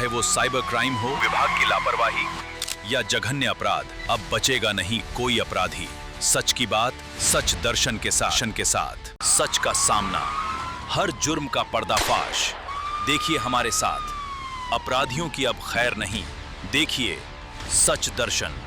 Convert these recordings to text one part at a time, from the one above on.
चाहे वो cyber crime हो, विभाग की लापरवाही या जघन्य अपराध, अब बचेगा नहीं कोई अपराधी। सच की बात, सच दर्शन के साथ सच का सामना, हर जुर्म का पर्दाफाश। देखिए हमारे साथ, अपराधियों की अब खैर नहीं। देखिए सच दर्शन।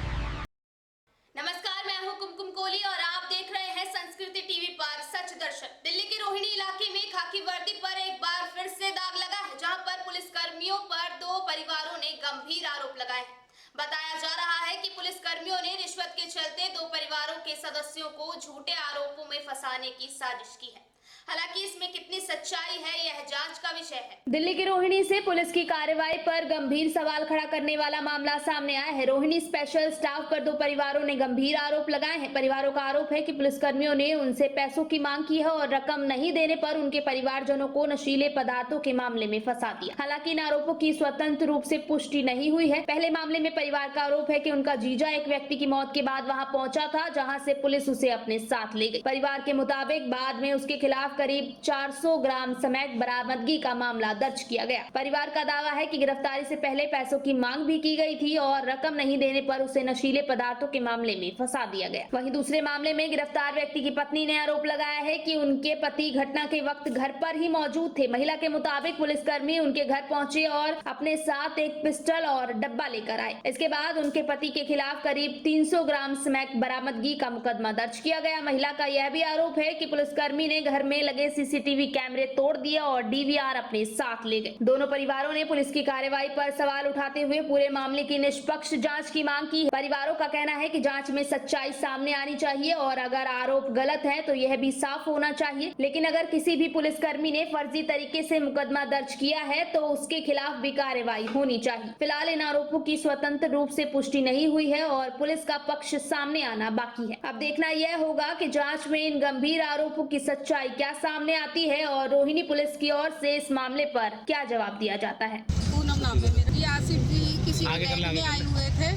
नमस्कार, मैं हूं कुमकुम कोहली और आप देख रहे हैं संस्कृति टीवी पर सच दर्शन। दिल्ली के रोहिणी इलाके में खाकी वर्दी पर एक बार फिर से दाग लगा है, जहां पर पुलिस कर्मियों पर दो परिवारों ने गंभीर आरोप लगाए हैं। बताया जा रहा है कि पुलिस कर्मियों ने रिश्वत के चलते दो परिवारों के सदस्यों को झूठे आरोपों में फंसाने की साजिश की है। हालांकि इसमें कितनी सच्चाई है, यह जांच का विषय है। दिल्ली की रोहिणी से पुलिस की कार्रवाई पर गंभीर सवाल खड़ा करने वाला मामला सामने आया है। रोहिणी स्पेशल स्टाफ पर दो परिवारों ने गंभीर आरोप लगाए हैं। परिवारों का आरोप है कि पुलिसकर्मियों ने उनसे पैसों की मांग की है और रकम नहीं देने पर उनके परिवारजनों को नशीले पदार्थों के मामले में फंसा दिया। हालांकि इन आरोपों की स्वतंत्र रूप से पुष्टि नहीं हुई है। पहले मामले में परिवार का आरोप है कि उनका जीजा एक व्यक्ति की मौत के बाद वहां पहुंचा था, जहां से पुलिस उसे अपने साथ ले गई। परिवार के मुताबिक बाद में उसके खिलाफ करीब 400 ग्राम स्मैक बरामदगी का मामला दर्ज किया गया। परिवार का दावा है कि गिरफ्तारी से पहले पैसों की मांग भी की गई थी और रकम नहीं देने पर उसे नशीले पदार्थों के मामले में फंसा दिया गया। वहीं दूसरे मामले में गिरफ्तार व्यक्ति की पत्नी ने आरोप लगाया है कि उनके पति घटना के वक्त घर पर ही मौजूद थे। महिला के मुताबिक पुलिसकर्मी उनके घर पहुंचे और अपने साथ एक पिस्टल और डब्बा लेकर आए। इसके बाद उनके पति के खिलाफ करीब 300 ग्राम स्मैक बरामदगी का मुकदमा दर्ज किया गया। महिला का यह भी आरोप है कि पुलिसकर्मी ने घर में लगे सीसीटीवी कैमरे तोड़ दिया और डीवीआर अपने साथ ले गए। दोनों परिवारों ने पुलिस की कार्रवाई पर सवाल उठाते हुए पूरे मामले की निष्पक्ष जांच की मांग की है। परिवारों का कहना है कि जांच में सच्चाई सामने आनी चाहिए और अगर आरोप गलत है तो यह भी साफ होना चाहिए। लेकिन अगर किसी भी पुलिसकर्मी ने फर्जी तरीके से मुकदमा दर्ज किया है तो उसके खिलाफ भी कार्रवाई होनी चाहिए। फिलहाल इन आरोपों की स्वतंत्र रूप से पुष्टि नहीं हुई है और पुलिस का पक्ष सामने आना बाकी है। अब देखना यह होगा कि जांच में इन गंभीर आरोपों की सच्चाई क्या सामने आती है और रोहिणी पुलिस की ओर से इस मामले पर क्या जवाब दिया जाता है। पूनम नाम है मेरा। ये आसिफ जी किसी बैंक में आए हुए थे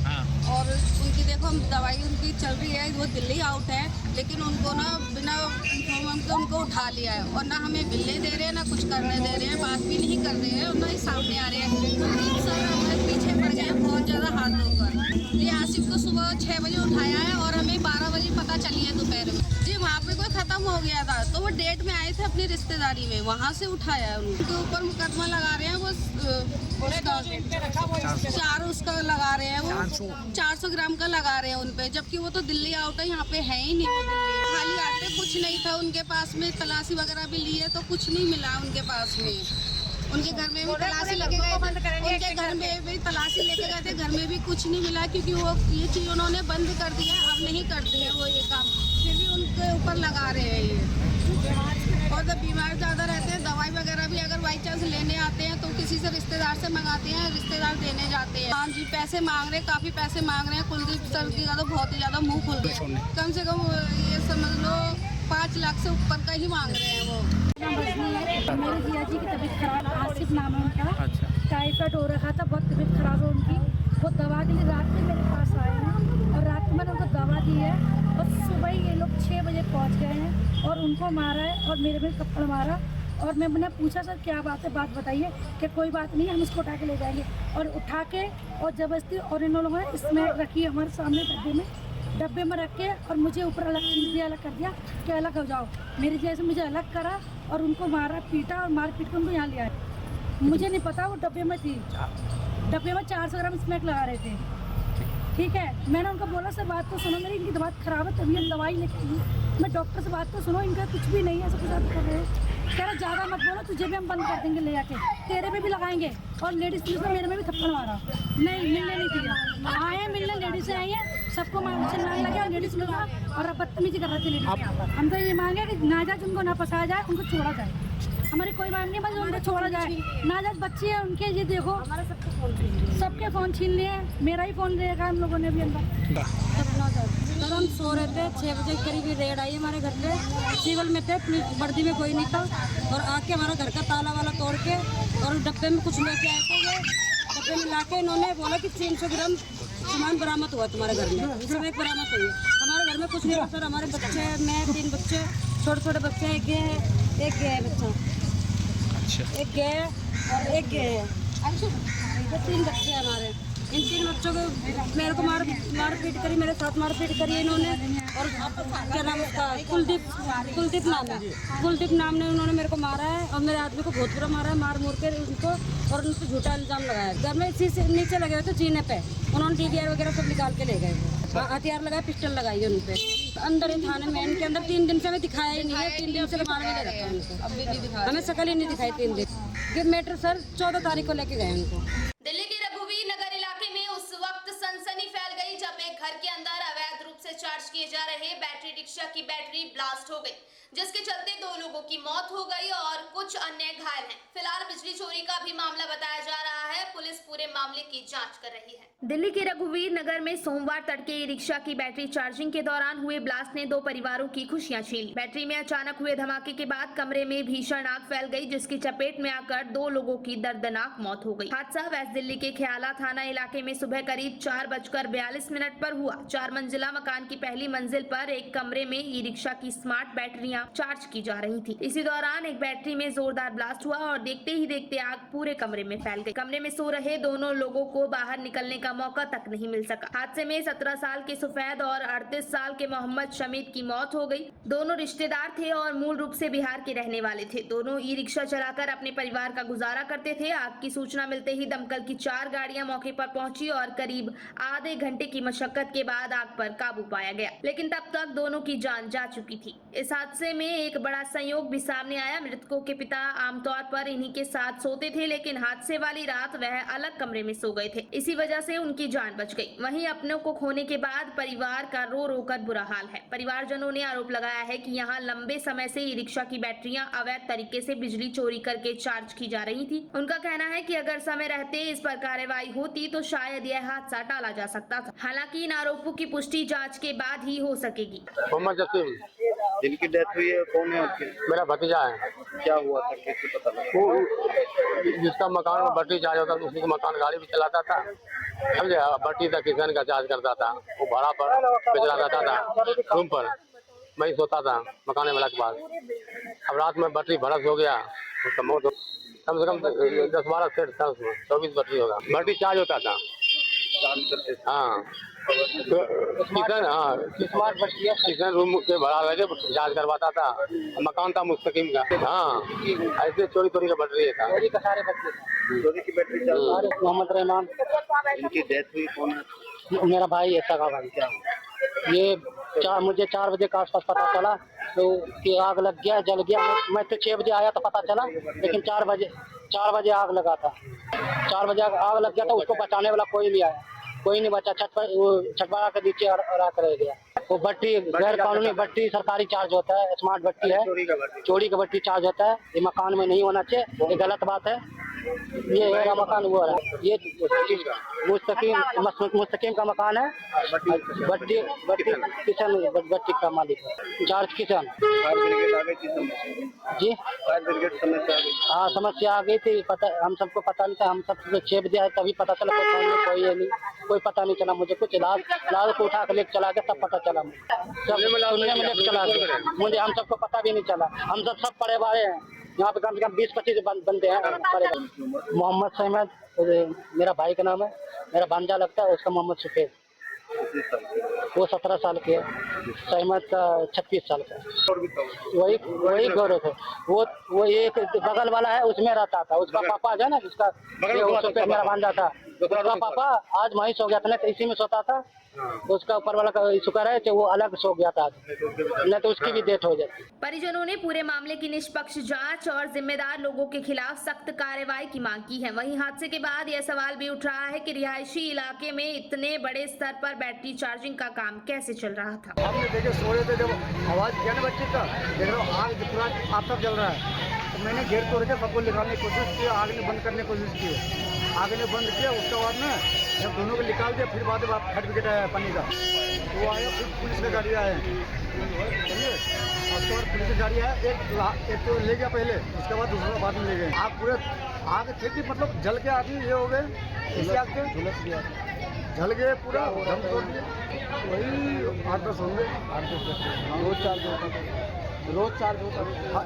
और उनकी देखो हम दवाई उनकी चल रही है, वो दिल्ली आउट है, लेकिन उनको ना बिना इन्फॉर्म के उनको उठा लिया है और ना हमें बिल्ले दे रहे हैं, ना कुछ करने दे रहे हैं, बात भी नहीं कर रहे हैं और ना ही सामने आ रहे हैं। सर हमारे पीछे पड़ गए हैं बहुत ज़्यादा हाथ होकर। ये आसिफ को सुबह 6 बजे उठाया है और हमें 12 बजे पता चली है दोपहर में। जी वहाँ पे कोई ख़त्म हो गया था तो वो डेट में आए थे अपनी रिश्तेदारी में, वहाँ से उठाया है। उनके ऊपर मुकदमा लगा रहे हैं, वो चार उसका लगा रहे हैं, वो 400 ग्राम का लगा रहे हैं उन पे, जबकि वो तो दिल्ली आउट है, यहाँ पे है ही नहीं। वो दिल्ली खाली आते कुछ नहीं था उनके पास में, तलाशी वगैरह भी ली है तो कुछ नहीं मिला उनके पास में। उनके घर में भी तलाशी लेके गए थे, उनके घर में भी तलाशी लेके गए थे, घर में भी कुछ नहीं मिला क्योंकि वो ये चीज़ उन्होंने बंद कर दिया, अब नहीं करते हैं वो ये काम, फिर भी उनके ऊपर लगा रहे हैं ये। और जब बीमार ज़्यादा रहते हैं, दवाई वगैरह भी अगर बाई चांस लेने आते हैं तो किसी से रिश्तेदार से मंगाते हैं, रिश्तेदार देने जाते हैं। हाँ जी, पैसे मांग रहे हैं, काफ़ी पैसे मांग रहे हैं। कुलदीप सर जी का तो बहुत ही ज़्यादा मुँह खुल गया, कम से कम ये समझ लो 5 लाख से ऊपर का ही मांग रहे हैं वो। मेरे जिया जी की तबीयत खराब, आसिफ नाम है उनका। टाइफाइड हो रखा था, बहुत तबीयत खराब है उनकी। वो दवा के लिए रात में मेरे पास आए हैं और रात में मैंने उनको दवा दी है और सुबह ही ये लोग 6 बजे पहुंच गए हैं और उनको मारा है और मेरे में थप्पड़ मारा। और मैंने पूछा सर क्या बात है, बात बताइए, कि कोई बात नहीं, हम इसको उठा के ले जाएंगे। और उठा के और ज़बरदस्ती और इन लोगों ने इसमें रखी हमारे सामने डब्बे में रख के और मुझे ऊपर अलग कर दिया कि अलग हो जाओ। मेरी जैसे मुझे अलग करा और उनको मारा, पीटा और मार पीट कर उनको यहाँ ले आए। मुझे नहीं पता वो डब्बे में थी, डब्बे में 400 ग्राम स्मैक लगा रहे थे। ठीक है, मैंने उनको बोला सर बात तो सुनो मेरी, इनकी तबीयत खराब है, तबीयत दवाई लेके आई, मैं डॉक्टर से बात तो सुनो, इनका कुछ भी नहीं है, सब कुछ आप कर रहे हो। कह रहा ज़्यादा मत बोलो, तुझे भी हम बंद कर देंगे ले जाके, तेरे पे भी लगाएंगे। और लेडीज़ पुलिस ने मेरे में भी थप्पड़ मारा, नहीं मिलने नहीं दिया। आए हैं मिलने, लेडीज़ आई हैं, सबको चिल्लाने लगे और लेडीज़ लोग और बदतमीजी कर रहे थे लेडीज़। हम तो ये मांगे कि नाजायज़ उनको ना फंसाया जाए, उनको छोड़ा जाए। हमारी कोई मांग नहीं, बस उनको छोड़ा जाए। नाजायज़ बच्चे हैं उनके, ये देखो सबके फ़ोन छीन लिए, मेरा ही फ़ोन लिया हम लोगों ने भी अंदर। सर हम सो रहे थे, 6 बजे करीब रेड आई हमारे घर पे, सिविल में थे, वर्दी में कोई नहीं था और आके हमारा घर का ताला वाला तोड़ के और डब्बे में कुछ लेके आए थे। वो डब्बे में लाके इन्होंने बोला कि 300 ग्राम सामान बरामद हुआ तुम्हारे घर में, सब एक बरामद हुई। हमारे घर में कुछ नहीं था सर, हमारे बच्चे, मैं 3 बच्चे, छोटे छोटे बच्चे, एक गे है बच्चा, एक गे और एक गे है। ये 3 बच्चे हैं हमारे। इन 3 बच्चों को मेरे को मारपीट करी, मेरे साथ मारपीट करी इन्होंने। और क्या नाम उसका, कुलदीप नाम ने उन्होंने मेरे को मारा है और मेरे आदमी को बहुत बुरा मारा है, मार के उनको, और उन पर झूठा इल्जाम लगाया। घर में इसी से नीचे लगे हुए थे जीने पे, उन्होंने DVR वगैरह सब निकाल के ले गए। हथियार लगाए, पिस्टल लगाई है उन पे। अंदर ही थाने में इनके अंदर 3 दिन से हमें दिखाया ही नहीं है, 3 दिन से रिमांड में ले रखा है उनको। हमें शकल ही नहीं दिखाई 3 दिन। ये मैटर सर 14 तारीख को लेके गए उनको। दिल्ली के रघुवीर नगर इलाके में उस वक्त सनसनी फैल गई जब एक घर के अंदर अवैध रूप से चार्ज किए जा रहे बैटरी रिक्शा की बैटरी ब्लास्ट हो गई, जिसके चलते 2 लोगों की मौत हो गई और कुछ अन्य घायल हैं। फिलहाल बिजली चोरी का भी मामला बताया जा रहा है। पुलिस पूरे मामले की जांच कर रही है। दिल्ली के रघुवीर नगर में सोमवार तड़के रिक्शा की बैटरी चार्जिंग के दौरान हुए ब्लास्ट ने 2 परिवारों की खुशियां छीन ली। बैटरी में अचानक हुए धमाके के बाद कमरे में भीषण आग फैल गई, जिसकी चपेट में आकर 2 लोगों की दर्दनाक मौत हो गई। हादसा वेस्ट दिल्ली के ख्याला थाना इलाके में सुबह करीब 4:42 पर हुआ। 4 मंजिला मकान की पहली मंजिल पर एक कमरे में ई रिक्शा की स्मार्ट बैटरियां चार्ज की जा रही थी। इसी दौरान एक बैटरी में जोरदार ब्लास्ट हुआ और देखते ही देखते आग पूरे कमरे में फैल गई। कमरे में सो रहे दोनों लोगों को बाहर निकलने का मौका तक नहीं मिल सका। हादसे में 17 साल के सुफैद और 38 साल के मोहम्मद शमीद की मौत हो गई। दोनों रिश्तेदार थे और मूल रूप से बिहार के रहने वाले थे। दोनों ई रिक्शा चलाकर अपने परिवार का गुजारा करते थे। आग की सूचना मिलते ही दमकल की 4 गाड़ियां मौके पर पहुंची और करीब आधे घंटे की मशक्कत के बाद आग पर काबू पाया गया, लेकिन तब तक दोनों की जान जा चुकी थी। इस हादसे में एक बड़ा संयोग भी सामने आया। मृतकों के पिता आमतौर पर इन्हीं के साथ सोते थे, लेकिन हादसे वाली रात वह अलग कमरे में सो गए थे। इसी वजह से उनकी जान बच गई। वहीं अपनों को खोने के बाद परिवार का रो रो कर बुरा हाल है। परिवारजनों ने आरोप लगाया है कि यहाँ लंबे समय से ई रिक्शा की बैटरियां अवैध तरीके से बिजली चोरी करके चार्ज की जा रही थी। उनका कहना है कि अगर समय रहते इस पर कार्रवाई होती तो शायद यह हादसा टाला जा सकता था। हालांकि इन आरोपों की पुष्टि जांच के बाद ही हो सकेगी। जिनकी डेथ हुई है कौन है? मेरा भतीजा है। क्या हुआ था, कैसे पता लगा? वो जिसका मकान में बैटरी चार्ज होता था, उसी का मकान गाड़ी भी चलाता था, समझे। बैटरी तक किसान का चार्ज करता था, वो भाड़ा पर बेचना रहता था रूम पर। मैं सोता था मकान वाला के पास। अब रात में बैटरी भड़क हो गया, उसका मौत हो। कम से कम 10-12 सेट था उसमें, 24 बैटरी होगा। बैटरी चार्ज होता था। हाँ किसान रूम के भाड़ा लगे चार्ज करवाता था। मकान था मुस्तकीम का। हाँ ऐसे चोरी का बैटरी था। चोरी की बैटरी चल। मोहम्मद रहमान। इनकी डेथ हुई कौन है? मेरा भाई है, सगा भाई। क्या ये मुझे 4 बजे के आसपास पता चला तो कि आग लग गया, जल गया। मैं तो 6 बजे आया तो पता चला, लेकिन 4 बजे आग लगा था। 4 बजे आग लग गया था। उसको बचाने वाला कोई नहीं आया, कोई नहीं बचा। छठवाड़ा के नीचे राख रह गया। वो भट्टी गैर कानूनी भट्टी सरकारी चार्ज होता है, स्मार्ट भट्टी है, चोरी का भट्टी चार्ज होता है। ये मकान में नहीं होना चाहिए, ये गलत बात है। ये मेरा मकान हुआ है, ये मुस्तकीम का मकान है। भट्टी किसान भट्टी का मालिक है, चार्ज किसान जी। हाँ समस्या आ गई थी, पता हम सबको पता नहीं था। हम सब 6 बजे आए तभी पता चला। कोई है नहीं, कोई पता नहीं चला मुझे। कुछ इलाज को उठा कर लेके चला गया, तब पता चला मुझे। सब लेके चला गया मुझे, हम सबको पता भी नहीं चला। हम सब पड़े वाले हैं यहाँ पे, कम से कम 20-25 बंदे हैं। मोहम्मद शहमद मेरा भाई का नाम है, मेरा भांजा लगता है। उसका मोहम्मद सुफेद, वो 17 साल के है। शहमद का 36 साल का। वही गौरव है। वो एक बगल वाला है, उसमें रहता था। उसका पापा जो है ना, जिसका सुफेद मेरा भांजा था, उसका पापा आज वहीं सो गया था, नहीं तो इसी में सोता था। उसका ऊपर वाला का शुक्र है कि वो अलग सो गया था, नहीं तो उसकी भी डेथ हो जाती। परिजनों ने पूरे मामले की निष्पक्ष जांच और जिम्मेदार लोगों के खिलाफ सख्त कार्रवाई की मांग की है। वहीं हादसे के बाद यह सवाल भी उठ रहा है कि रिहायशी इलाके में इतने बड़े स्तर पर बैटरी चार्जिंग का काम कैसे चल रहा था। हमने देखे सो रहे थे, जब आवाज किया ना बच्चे का, देख रहा हूँ आग पूरा आफ्ताब जल रहा है। तो मैंने गेट तोड़ के सबको निकालने की कोशिश की, आग ने बंद करने की कोशिश की। आग ने बंद किया, उसके बाद में जब दोनों को निकाल दिया, फिर बाद में सर्टिफिकेट आया पानी का, वो आया। फिर पुलिस की गाड़ी आए, समझे। उसके बाद पुलिस की गाड़ी आया, एक तो ले गया पहले, उसके बाद दूसरा बाद में ले गए। आग पूरे आग थे कि मतलब जल के आदमी ये हो गए, इसी आग के झुलस गया, जल गए पूरा, दम तोड़ दिया। वही 8-10 होंगे, 8-10 2-4 जो होता था। रोज चार्ज होता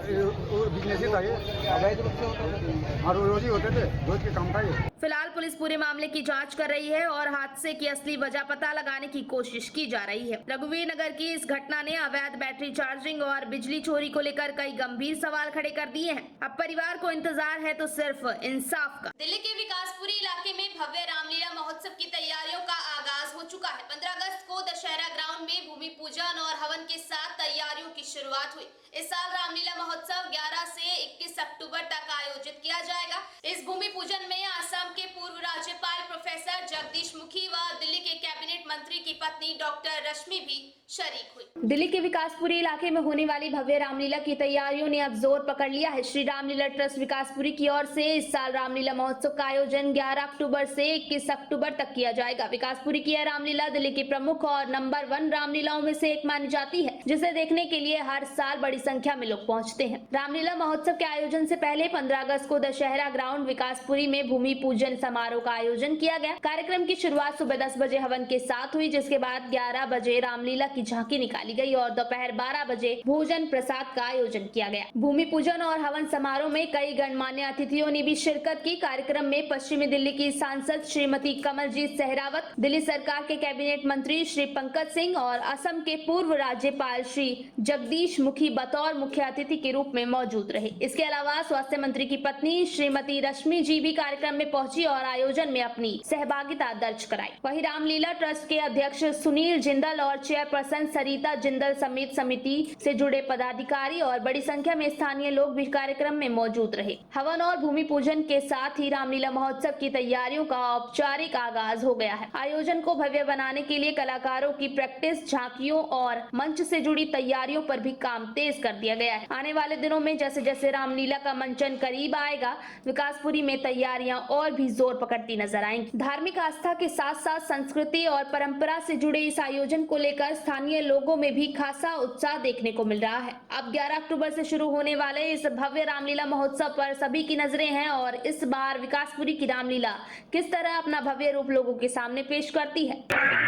बिजनेस ही था ये, अवैध रूप से होता था और रोज ही होते थे, रोज के काम था ये। फिलहाल पुलिस पूरे मामले की जांच कर रही है और हादसे की असली वजह पता लगाने की कोशिश की जा रही है। रघुवीर नगर की इस घटना ने अवैध बैटरी चार्जिंग और बिजली चोरी को लेकर कई गंभीर सवाल खड़े कर दिए हैं। अब परिवार को इंतजार है तो सिर्फ इंसाफ का। दिल्ली के विकासपुरी इलाके में भव्य रामलीला महोत्सव की तैयारियों का आगाज हो चुका है। 15 अगस्त को दशहरा ग्राउंड में भूमि पूजन और हवन के साथ तैयारियों की शुरुआत हुई। इस साल रामलीला महोत्सव 11 से 21 अक्टूबर तक आयोजित किया जाएगा। इस भूमि पूजन में असम के पूर्व राज्यपाल प्रोफेसर जगदीश मुखी व दिल्ली के कैबिनेट मंत्री की पत्नी डॉक्टर रश्मि भी शरीक हुई। दिल्ली के विकासपुरी इलाके में होने वाली भव्य रामलीला की तैयारियों ने अब जोर पकड़ लिया है। श्री रामलीला ट्रस्ट विकासपुरी की ओर से इस साल रामलीला महोत्सव का आयोजन 11 अक्टूबर से 21 अक्टूबर तक किया जाएगा। विकासपुरी की यह रामलीला दिल्ली की प्रमुख और नंबर 1 रामलीलाओं में से एक मानी जाती है, जिसे देखने के लिए हर साल बड़ी संख्या में लोग पहुंचते हैं। रामलीला महोत्सव के आयोजन से पहले 15 अगस्त को दशहरा ग्राउंड विकासपुरी में भूमि पूजन समारोह का आयोजन किया गया। कार्यक्रम की शुरुआत सुबह 10 बजे हवन के साथ हुई, जिसके बाद 11 बजे रामलीला की झांकी निकाली गई और दोपहर 12 बजे भोजन प्रसाद का आयोजन किया गया। भूमि पूजन और हवन समारोह में कई गणमान्य अतिथियों ने भी शिरकत की। कार्यक्रम में पश्चिमी दिल्ली की सांसद श्रीमती कमलजीत सहरावत, दिल्ली सरकार के कैबिनेट मंत्री श्री पंकज सिंह और असम के पूर्व राज्यपाल श्री जगदीश मुखी बतौर मुख्य अतिथि के रूप में मौजूद रहे। इसके अलावा स्वास्थ्य मंत्री की पत्नी श्रीमती रश्मि जी भी कार्यक्रम में पहुंची और आयोजन में अपनी सहभागिता दर्ज कराई। वहीं रामलीला ट्रस्ट के अध्यक्ष सुनील जिंदल और चेयरपर्सन सरिता जिंदल समेत समिति से जुड़े पदाधिकारी और बड़ी संख्या में स्थानीय लोग भी कार्यक्रम में मौजूद रहे। हवन और भूमि पूजन के साथ ही रामलीला महोत्सव की तैयारियों का औपचारिक आगाज हो गया है। आयोजन को भव्य बनाने के लिए कलाकारों की प्रैक्टिस, झांकियों और मंच से जुड़ी तैयारियों पर भी काम तेज कर दिया गया है। आने वाले दिनों में जैसे जैसे रामलीला का मंचन करीब आएगा, विकासपुरी में तैयारियां और भी जोर पकड़ती नजर आएंगी। धार्मिक आस्था के साथ साथ संस्कृति और परंपरा से जुड़े इस आयोजन को लेकर स्थानीय लोगों में भी खासा उत्साह देखने को मिल रहा है। अब 11 अक्टूबर से शुरू होने वाले इस भव्य रामलीला महोत्सव पर सभी की नजरें हैं और इस बार विकासपुरी की रामलीला किस तरह अपना भव्य रूप लोगों के सामने पेश करती है।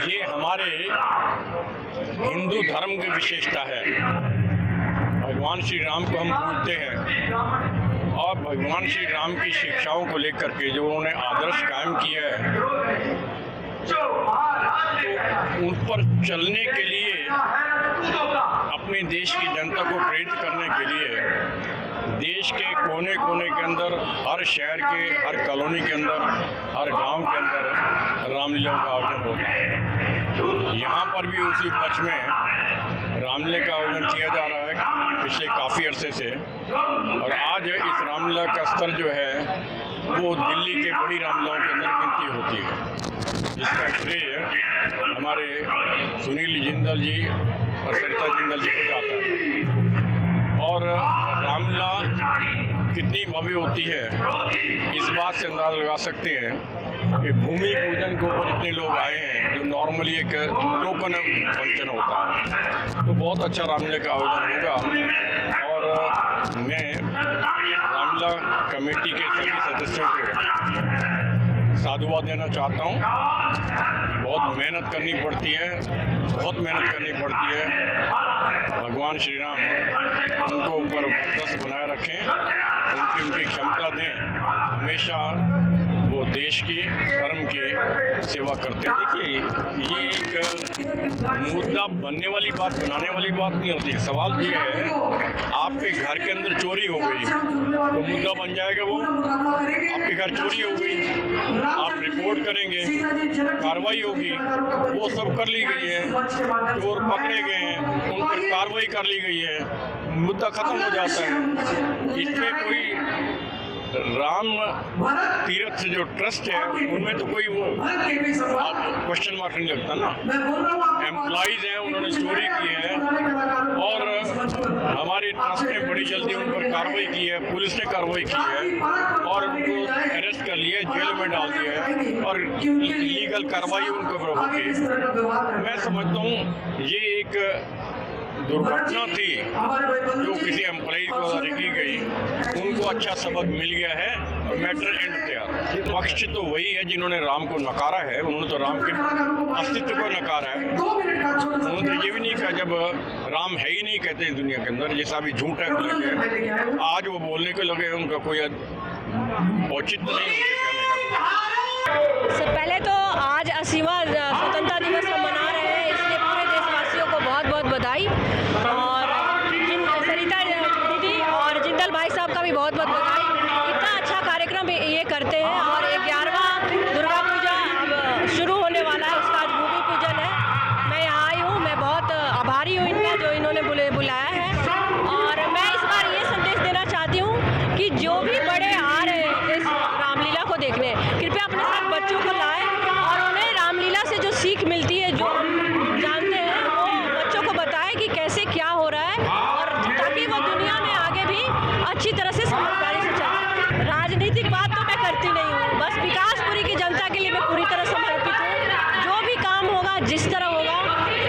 ये हमारे हिंदू धर्म की विशेषता है। भगवान श्री राम को हम पूजते हैं और भगवान श्री राम की शिक्षाओं को लेकर के जो उन्होंने आदर्श कायम किया है, तो उन पर चलने के लिए, अपने देश की जनता को प्रेरित करने के लिए देश के कोने कोने के अंदर, हर शहर के, हर कॉलोनी के अंदर, हर गांव के अंदर रामलीला का आयोजन होता है। यहाँ पर भी उसी उपलक्ष्य में रामलीला का आयोजन किया जा रहा है पिछले काफ़ी अरसे से, और आज इस रामलीला का स्तर जो है वो दिल्ली के बड़ी रामलीलाओं के अंदर गिनती होती है, जिसका श्रेय हमारे सुनील जिंदल जी और सरिता जिंदल जी को जाता है। और रामलीला कितनी भव्य होती है इस बात से अंदाज़ा लगा सकते हैं कि भूमि पूजन के ऊपर इतने लोग आए हैं, जो नॉर्मली एक टोकन फंक्शन होता है। तो बहुत अच्छा रामलीला का आयोजन होगा और मैं रामलीला कमेटी के सभी सदस्यों को साधुवाद देना चाहता हूँ। बहुत मेहनत करनी पड़ती है, बहुत मेहनत करनी पड़ती है। भगवान श्री राम उनको ऊपर वर्चस्व बनाए रखें, उनकी क्षमता दें, हमेशा वो देश की, धर्म की सेवा करते हैं। देखिए, ये एक मुद्दा बनने वाली बात, बनाने वाली बात नहीं होती। सवाल ये है, आपके घर के अंदर चोरी हो गई तो मुद्दा बन जाएगा वो। आपके घर चोरी हो गई, आप रिपोर्ट करेंगे, कार्रवाई होगी, वो सब कर ली गई है, चोर पकड़े गए हैं, उन पर कार्रवाई कर ली गई है, मुद्दा खत्म हो जाता है। इसमें कोई राम तीर्थ जो ट्रस्ट है उनमें तो कोई वो आप क्वेश्चन मार्क नहीं लगता ना। एम्प्लॉइज हैं, उन्होंने चोरी की है और हमारे ट्रस्ट ने बड़ी जल्दी उन पर कार्रवाई की है, पुलिस ने कार्रवाई की है और उनको अरेस्ट कर लिया, जेल में डाल दिया है और लीगल कार्रवाई उनके ऊपर होगी। मैं समझता हूँ ये एक दुर्घटना थी जो किसी एम्प्लॉय को की गई, उनको अच्छा सबक मिल गया है और मैटर एंड किया। पक्ष तो वही है जिन्होंने राम को नकारा है, उन्होंने तो राम के अस्तित्व को नकारा है। उन्होंने तो ये भी नहीं कहा, जब राम है ही नहीं कहते हैं दुनिया के अंदर, जैसा भी झूठ है लगे, आज वो बोलने को लगे, उनका कोई औचित्य नहीं उनके कहने का। सबसे पहले तो आज 80वां स्वतंत्रता दिवस हम मना रहे हैं, इसलिए पूरे देशवासियों को बहुत बहुत बधाई। और सरिता दीदी और जिंदल भाई साहब का भी बहुत बहुत बधाई। इतना अच्छा कार्यक्रम ये करते हैं। और 11वां दुर्गा पूजा शुरू होने वाला है, उसका आज भूमि पूजन है। मैं यहाँ आई हूँ, मैं बहुत आभारी हूँ इनका जो इन्होंने बुलाया है। और मैं इस बार ये संदेश देना चाहती हूँ कि जो भी बड़े आ रहे हैं इस रामलीला को देखने, कृपया अपने साथ बच्चों को लाएं और उन्हें रामलीला से जो सीख मिलती है, जो जानते हैं, वो बच्चों को बताएं कि कैसे क्या हो रहा है, और ताकि वो दुनिया में आगे भी अच्छी तरह से समझदारी से चल। राजनीतिक बात तो मैं करती नहीं हूँ, बस विकासपुरी की जनता के लिए मैं पूरी तरह समर्पित हूँ। जो भी काम होगा, जिस तरह होगा,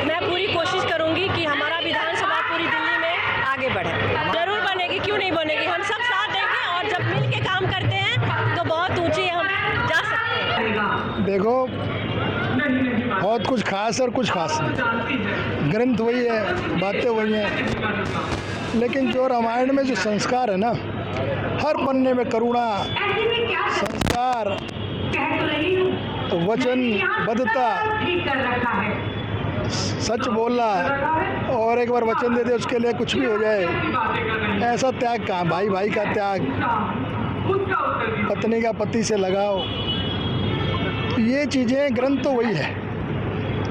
मैं पूरी कोशिश करूँगी कि हमारा विधानसभा पूरी दिल्ली में आगे बढ़े। जरूर बनेगी, क्यों नहीं बनेगी, हम सब साथ देंगे। और जब मिल के काम करते हैं तो बहुत ऊंचे हम जा सकते हैं। देखो, बहुत कुछ खास और कुछ खास नहीं, ग्रंथ वही है, बातें वही हैं, लेकिन जो रामायण में जो संस्कार है ना, हर पन्ने में करुणा, संस्कार, वचनबद्धता, सच बोलना, और एक बार वचन दे दे उसके लिए कुछ भी हो जाए, ऐसा त्याग कहाँ। भाई भाई का त्याग, पत्नी का पति से लगाव, ये चीज़ें ग्रंथ तो वही है,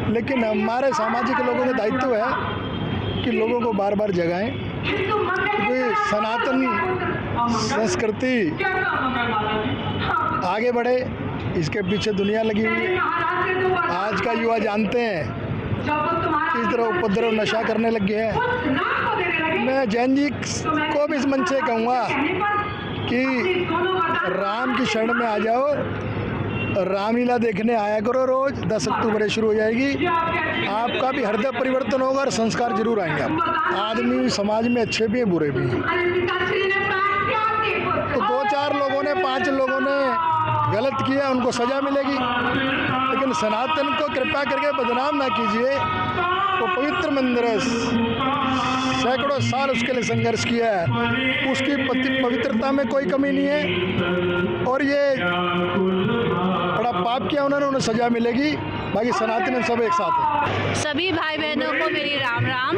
लेकिन हमारे सामाजिक लोगों का दायित्व है कि लोगों को बार बार जगाएं, क्योंकि सनातन संस्कृति आगे बढ़े, इसके पीछे दुनिया लगी हुई है। आज का युवा जानते हैं किस तरह उपद्रव नशा करने लग गए हैं। मैं जैन जी को भी इस मंच से कहूँगा कि राम की शरण में आ जाओ, रामलीला देखने आया करो रोज। 10 अक्टूबर शुरू हो जाएगी, आपका भी हृदय परिवर्तन होगा और संस्कार जरूर आएंगे। आप आदमी समाज में अच्छे भी हैं, बुरे भी हैं। तो 2-4 लोगों ने, 5 लोगों ने गलत किया, उनको सजा मिलेगी, लेकिन सनातन को कृपया करके बदनाम ना कीजिए। वो पवित्र मंदिर है, सैकड़ों साल उसके लिए संघर्ष किया है, उसकी पवित्रता में कोई कमी नहीं है। और ये बड़ा पाप किया उन्होंने, उन्हें सजा मिलेगी। बाकी सनातन सब एक साथ है। सभी भाई बहनों को मेरी राम राम।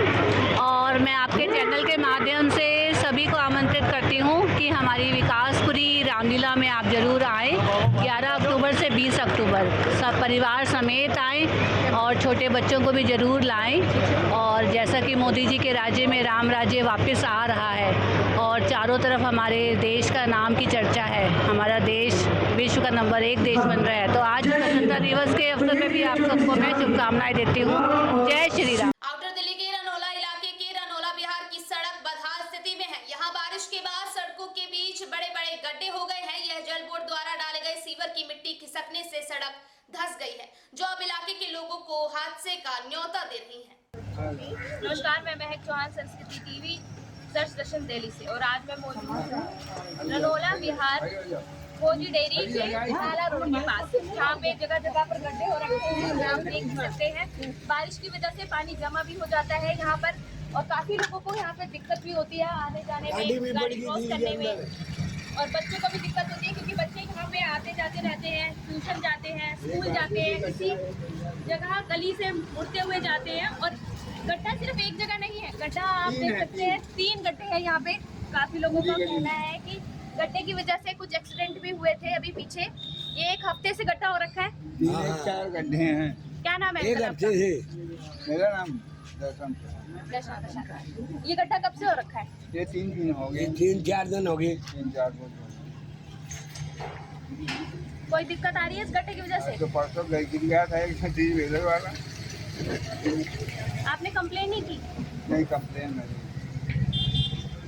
और मैं आपके चैनल के माध्यम से सभी को आमंत्रित करती हूँ कि हमारी विकासपुरी रामलीला में आप जरूर आएँ। 11 अक्टूबर से 20 अक्टूबर सब परिवार समेत आएँ और छोटे बच्चों को भी ज़रूर लाएं। और जैसा कि मोदी जी के राज्य में राम राज्य वापस आ रहा है और चारों तरफ हमारे देश का नाम की चर्चा है, हमारा देश विश्व का नंबर 1 देश बन रहा है, तो आज स्वतंत्रता दिवस के अवसर पर भी आप सबको मैं शुभकामनाएं देती हूँ। जय श्री राम। आउटर दिल्ली के रनौला इलाके के रनौला बिहार की सड़क बदहाल स्थिति में है। यहाँ बारिश के बाद सड़कों के बीच बड़े बड़े गड्ढे हो गए हैं। यह जल बोर्ड द्वारा डाले गए सीवर की मिट्टी खिसकने से सड़क धंस गई है, जो अब इलाके के लोगों को हादसे का न्योता दे रही है। नमस्कार, मैं महक चौहान, संस्कृति टीवी सच दर्शन दिल्ली से। और आज मैं मौजूद हूँ रनौला बिहार फौजी डेयरी के नाला रोड के पास, जहाँ पे जगह जगह पर गड्ढे हो रखे हैं। आप देख सकते हैं बारिश की वजह से पानी जमा भी हो जाता है यहाँ पर, और काफी लोगों को यहाँ पे दिक्कत भी होती है आने जाने में, गाड़ी क्रॉस करने में, और बच्चों को भी दिक्कत होती है क्योंकि बच्चे यहाँ पे आते जाते रहते हैं, ट्यूशन जाते हैं, स्कूल जाते हैं, किसी जगह गली से मुड़ते हुए जाते हैं। और गड्ढा सिर्फ एक जगह नहीं है, गड्ढा आप देख सकते हैं 3 गड्ढे हैं यहाँ पे। काफी लोगों का कहना है कि गड्ढे की वजह से कुछ एक्सीडेंट भी हुए थे अभी पीछे। ये 1 हफ्ते से गड्ढा हो रखा है। 3-4 गड्ढे हैं। क्या नाम है? 1 हफ्ते से। मेरा नाम दर्शन। ये गड्ढा कब से हो रखा है? ये 3 दिन हो गए। 3-4 दिन हो गए। 3-4 दिन। कोई दिक्कत आ रही है इस गड्ढे की वजह से? तो परसों गिर गया था एक छत्तीस वेलर वाला। आपने कंप्लेन नहीं की? नहीं, कंप्लेन नहीं।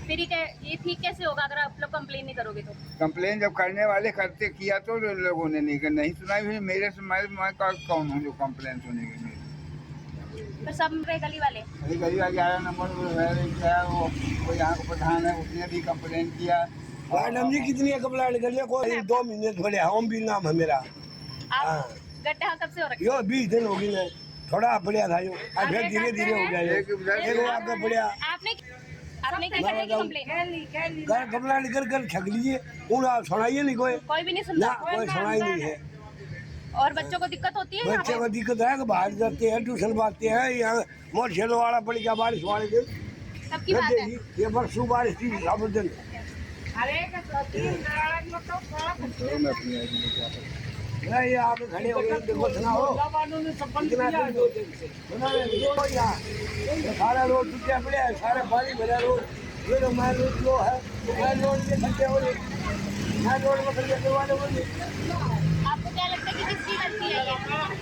फिर ये ठीक कैसे होगा अगर आप लोग कंप्लेन नहीं करोगे तो? कंप्लेन जब करने वाले करते किया तो लोगों ने नहीं सुना। फिर मेरे से मैं कौन हूँ जो कंप्लेन सुनेगी मेरी? फिर सब पे गली वाले अभी गली वाले 11 नंबर है वो यहाँ का प्रधान है, उसने भी कंप्लेन किया। मैडम जी कितनी कंप्लेंट कर लिया, कोई 2 महीने थोड़े हम भी नाम है मेरा। आप गड्ढा कब से हो रखा यो 20 दिन हो गई है, थोड़ा बढ़िया था यो, अब फिर धीरे धीरे हो गया ये आगे बढ़िया। आपने क्या करने की कंप्लेन कंप्लेंट कर छक लीजिए, उन आप सुनाइए नहीं कोई भी नहीं सुनता, कोई सुनाई नहीं है। और बच्चों को दिक्कत होती है? बच्चे को दिक्कत है कि बाहर जाते हैं, ट्यूशन पढ़ते हैं, यहाँ मोटर वाला पड़ गया बारिश वाले दिन। सबकी बात है। ये परसों बारिश थी सब दिन। नहीं आप खड़े हो गए, देखो सुनाओ सारा रोड टूटे पड़े हैं, सारे पानी भरे रोड, ये तो मैं रोड जो है मैं रोड के खड्डे हो रहे, मैं रोड में खड्डे करवाने बोले। आपको क्या लगता है कि किसकी गलती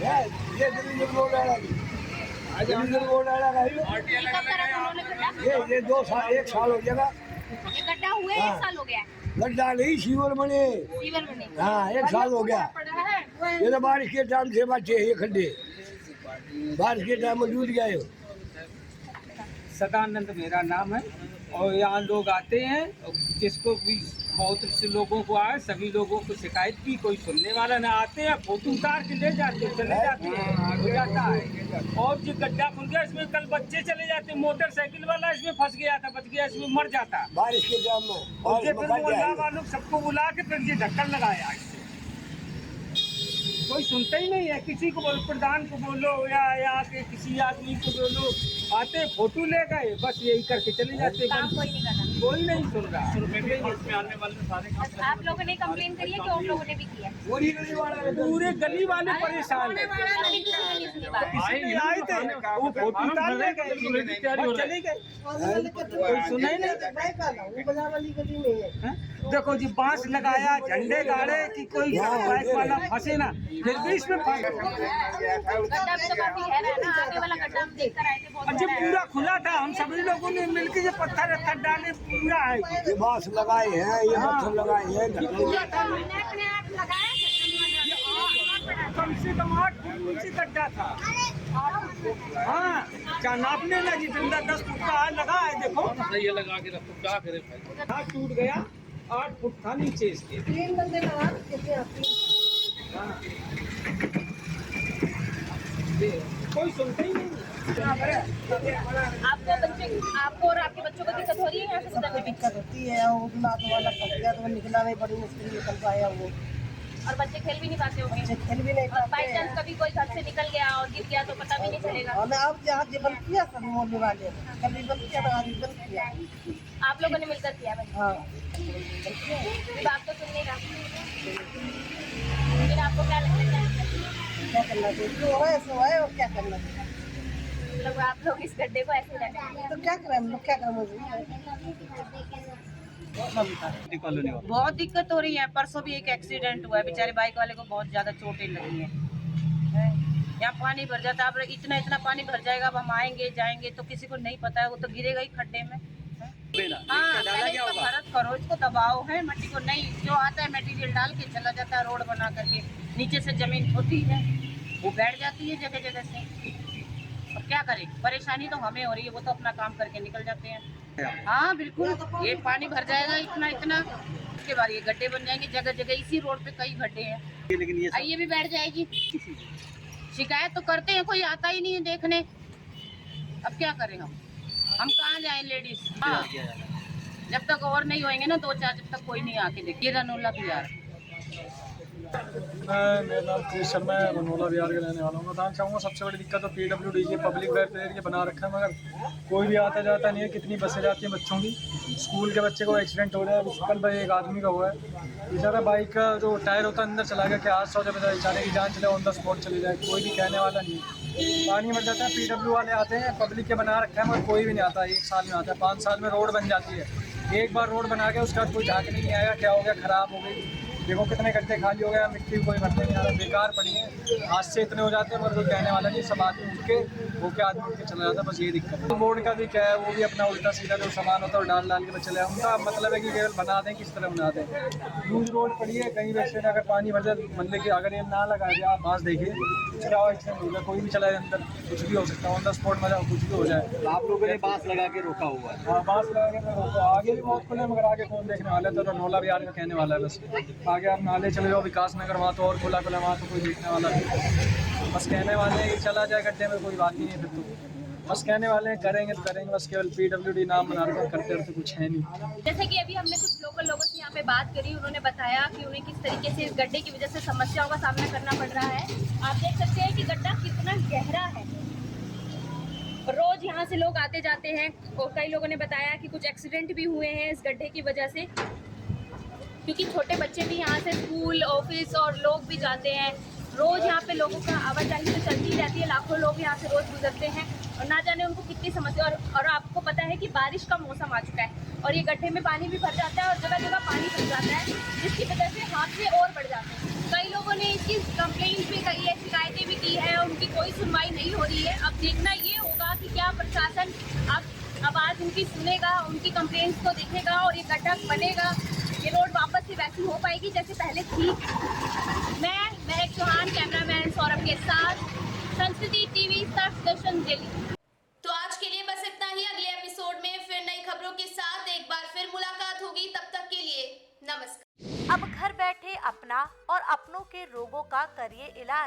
है ये दिल्ली रोड आ रहा है, दिल्ली रोड आ रहा है, ये 2 साल 1 साल हो जाएगा, ये गड्ढा हुए 1 साल हो गया है। गड्ढा नहीं सीवर बने, हाँ 1 साल हो गया। ये तो बारिश के टाइम से बचे ये खड्डे, बारिश के टाइम में डूब गए। सदानंद मेरा नाम है और यहाँ लोग आते हैं, जिसको भी बहुत से लोगों को आए, सभी लोगों को शिकायत की, कोई सुनने वाला ना, आते हैं फोटो उतार के ले जाते चले जाते हैं, हो जाता है। और जो गड्ढा खुल गया इसमें कल बच्चे चले जाते, मोटरसाइकिल वाला इसमें फंस गया था, बच गया, इसमें मर जाता बारिश के टाइम में। और फिर मोहल्ला वालों सबको बुला के फिर ये ढक्कन लगाया, कोई सुनता ही नहीं है। किसी को बोलो, प्रधान को बोलो या के किसी आदमी को बोलो, आते फोटो ले गए, बस यही करके चले जाते, कोई नहीं सुन रहा। आप लोगों ने कंप्लेन करी है कि और लोगों ने भी किया? पूरे गली वाले परेशान है, आए थे वो फोटो उतार ले गए, चले गए, कोई सुना ही नहीं। देखो जी बांस लगाया, झंडे गाड़े कि कोई बाइक वाला फंसे ना, फिर भी इसमें जब पूरा खुला था, हम सभी लोगों ने मिलकर ये पत्थर डाले, पूरा है, ये बांस लगाए हैं, ये पत्थर लगाए हैं, कम से कम 8 फुट नीचे गड्ढा था। हाँ क्या नापने लगी, 10 फुट का लगा है, देखो ये लगा के रखो, क्या करे, टूट गया, 8 फुट था नीचे इसके। 3 बंदे लगा कोई सुनता ही नहीं। आपको और आपके बच्चों को दिक्कत हो रही है? यहाँ से सबको दिक्कत होती है, वो वाला फंस गया तो निकला नहीं, बड़ी मुश्किल निकल पाया वो। और बच्चे खेल भी नहीं पाते होंगे? खेल भी नहीं पाते। बाई चांस कभी कोई घर से निकल गया और गिर गया तो पता भी नहीं चलेगा। हमें अब यहाँ जीवन किया सब मोहल्ले वाले, कभी बंद किया ना बंद किया, आप लोगों ने मिलकर किया? हाँ बात तो सुनने का, लेकिन आपको क्या लगता है क्या करना चाहिए, जो है सो है, और क्या करना चाहिए। मतलब आप लोग इस गड्ढे को ऐसे रहते तो क्या करें हम लोग, क्या करें। बहुत दिक्कत हो रही है। परसों भी एक एक्सीडेंट हुआ है, बेचारे बाइक वाले को बहुत ज्यादा चोटें लगी हैं। यहाँ पानी भर जाता है, अब इतना पानी भर जाएगा, अब हम आएंगे जाएंगे तो किसी को नहीं पता है, वो तो गिरेगा ही खड्डे में। हाँ पहले इसको फर्क करो, इसको दबाओ है मट्टी को, नहीं जो आता है मटेरियल डाल के चला जाता है, रोड बना करके नीचे से जमीन होती है, वो बैठ जाती है जगह जगह से। अब क्या करें, परेशानी तो हमें हो रही है, वो तो अपना काम करके निकल जाते हैं। हाँ बिल्कुल, ये पानी भर जाएगा इतना, उसके बाद ये गड्ढे बन जाएंगे जगह जगह, इसी रोड पे कई गड्ढे हैं, लेकिन ये भी बैठ जाएगी। शिकायत तो करते हैं, कोई आता ही नहीं है देखने, अब क्या करें हम कहाँ जाएं लेडीज। हाँ जब तक और नहीं होएंगे ना 2-4, जब तक कोई नहीं आके देखे। रनोला बिहार, मेरा नाम कृष्ण शर्मा है, रनोला बिहार के रहने वाला हूँ। बताना चाहूँगा सबसे बड़ी दिक्कत तो PWD की पब्लिक वेलफेयर के बना रखा है, मगर कोई भी आता जाता नहीं है। कितनी बसें जाती हैं बच्चों की, स्कूल के बच्चे को एक्सीडेंट हो रहा है, कल भाई एक आदमी का हुआ है, बेचारा बाइक का जो टायर होता है अंदर चला गया, क्या हादसा हो जाए, बेचारे की जान चले, ऑन द स्पॉट चली जाए, कोई भी कहने वाला नहीं है। पानी भर जाता है, PW वाले आते हैं, पब्लिक के बना रखा है, मगर कोई भी नहीं आता। 1 साल में आता है, 5 साल में रोड बन जाती है। एक बार रोड बना के उसके बाद कोई झाँकने नहीं आएगा, क्या हो गया, ख़राब हो गई, देखो कितने गड्ढे खाली हो गया, मिट्टी कोई भरने नहीं आ रहा, बेकार पड़ी है। हादसे इतने हो जाते हैं मगर कोई कहने वाला नहीं, सब आदमी उठ के वो के आदमी उठ के चला जाता है, बस ये दिक्कत है। तो बोर्ड का भी क्या है, वो भी अपना उल्टा सीधा जो सामान होता है वो डाल के चले जाए, उनका मतलब है कि केवल बना दें, किस तरह बना दें। यूज रोड पड़ी है, कहीं वैसे अगर पानी भर जाए, मतलब कि अगर ये ना लगा जाए, आप बांस देखिए कुछ क्या एक्सीडेंट हो गया, कोई भी चला जाए अंदर, कुछ भी हो सकता है, ऑन द स्पॉट मजा कुछ भी हो जाए। आप लोगों ने बांस लगा के रोका हुआ है? हाँ, बांस लगा के रोका, आगे भी बहुत खुले मगर आगे कौन देखने वाला है, तो रनौला बिहार का कहने वाला है बस। आगे आप नाले चले जाओ विकास नगर, वहाँ तो और खुला खुला, वहाँ तो कोई देखने वाला नहीं, बस कहने वाले हैं कि चला जाए गड्ढे में, कोई बात ही नहीं। फिर तो बस कहने वाले हैं करेंगे तो करेंगे, बस केवल PWD नाम बना रहे हैं, करते रहते कुछ है नहीं। जैसे कि अभी हमने कुछ लोकल लोगों से यहाँ पे बात करी, उन्होंने बताया कि उन्हें किस तरीके से इस गड्ढे की वजह से समस्याओं का सामना करना पड़ रहा है। आप देख सकते हैं कि गड्ढा कितना गहरा है, रोज यहाँ से लोग आते जाते हैं और कई लोगों ने बताया कि कुछ एक्सीडेंट भी हुए हैं इस गड्ढे की वजह से, क्योंकि छोटे बच्चे भी यहाँ से स्कूल, ऑफिस और लोग भी जाते हैं। रोज यहाँ पे लोगों का आवाजाही तो चलती रहती है, लाखों लोग यहाँ से रोज गुजरते हैं और ना जाने उनको कितनी समस्या। और आपको पता है कि बारिश का मौसम आ चुका है और ये गड्ढे में पानी भी भर जाता है और जगह जगह पानी भर जाता है, जिसकी वजह से हादसे और बढ़ जाते हैं। कई लोगों ने इसकी कंप्लेंट भी करी है, शिकायतें भी की है, उनकी कोई सुनवाई नहीं हो रही है। अब देखना ये होगा कि क्या प्रशासन अब आज उनकी सुनेगा, उनकी कंप्लेंट्स को देखेगा और ये गड्ढा बनेगा, ये रोड वापस से वैसी हो पाएगी जैसे पहले थी। मैं महक चौहान, कैमरामैन सौरभ के साथ, संस्कृति टीवी, सर्च दर्शन दिल्ली। तो आज के लिए बस इतना ही। अगले एपिसोड में फिर नई खबरों के साथ एक बार फिर मुलाकात होगी। तब तक के लिए नमस्कार। अब घर बैठे अपना और अपनों के रोगों का करिए इलाज।